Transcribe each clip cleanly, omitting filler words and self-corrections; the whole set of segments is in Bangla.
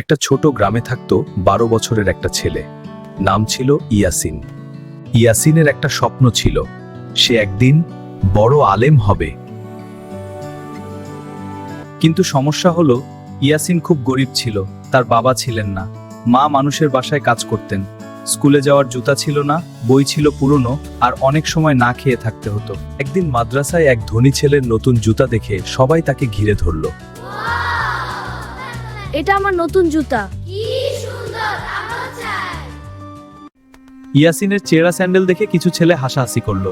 একটা ছোট গ্রামে থাকতো 12 বছরের একটা ছেলে। নাম ছিল ইয়াসিন। ইয়াসিনের একটা স্বপ্ন ছিল, সে একদিন বড় আলেম হবে। কিন্তু সমস্যা হলো, ইয়াসিন খুব গরিব ছিল। তার বাবা ছিলেন না, মা মানুষের বাসায় কাজ করতেন। স্কুলে যাওয়ার জুতা ছিল না, বই ছিল পুরনো, আর অনেক সময় না খেয়ে থাকতে হতো। একদিন মাদ্রাসায় এক ধনী ছেলের নতুন জুতা দেখে সবাই তাকে ঘিরে ধরল। এটা আমার নতুন জুতা। ইয়াসিনের চেরা স্যান্ডেল দেখে কিছু ছেলে হাসাহাসি করলো।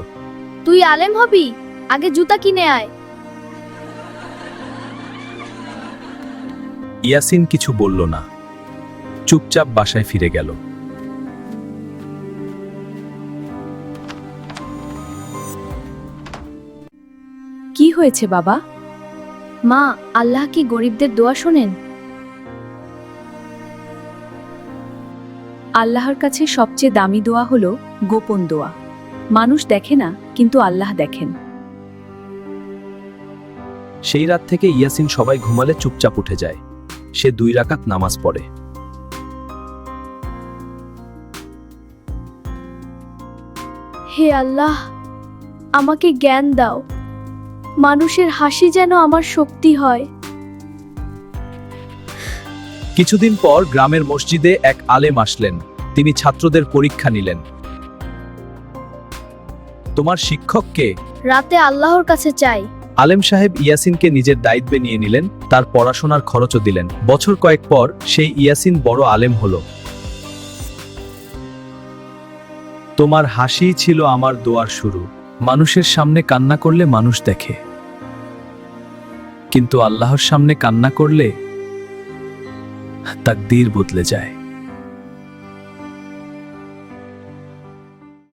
তুই আলেম হবি, আগে জুতা কিনে আয়। ইয়াসিন কিছু বলল না, চুপচাপ বাসায় ফিরে গেল। কি হয়েছে বাবা? মা, আল্লাহ কি গরিবদের দোয়া শোনেন? আল্লাহর কাছে সবচেয়ে দামি দোয়া হলো গোপন দোয়া। মানুষ দেখে না, কিন্তু আল্লাহ দেখেন। সেই রাত থেকে ইয়াসিন সবাই ঘুমালে চুপচাপ উঠে যায়। সে 2 রাকাত নামাজ পড়ে। হে আল্লাহ, আমাকে জ্ঞান দাও, মানুষের হাসি যেন আমার শক্তি হয়। কিছুদিন পর গ্রামের মসজিদে এক আলেম আসলেন। তিনি ছাত্রদের পরীক্ষা নিলেন। তোমার শিক্ষক কে? রাতে আল্লাহর কাছে চাই। আলেম সাহেব ইয়াসিনকে নিজের দায়িত্বে নিয়ে নিলেন, তার পড়াশোনার খরচও দিলেন। বছর কয়েক পর সেই ইয়াসিন বড় আলেম হলো। তোমার হাসি ছিল আমার দোয়ার শুরু। মানুষের সামনে কান্না করলে মানুষ দেখে, কিন্তু আল্লাহর সামনে কান্না করলে তাকদীর বদলে যায়।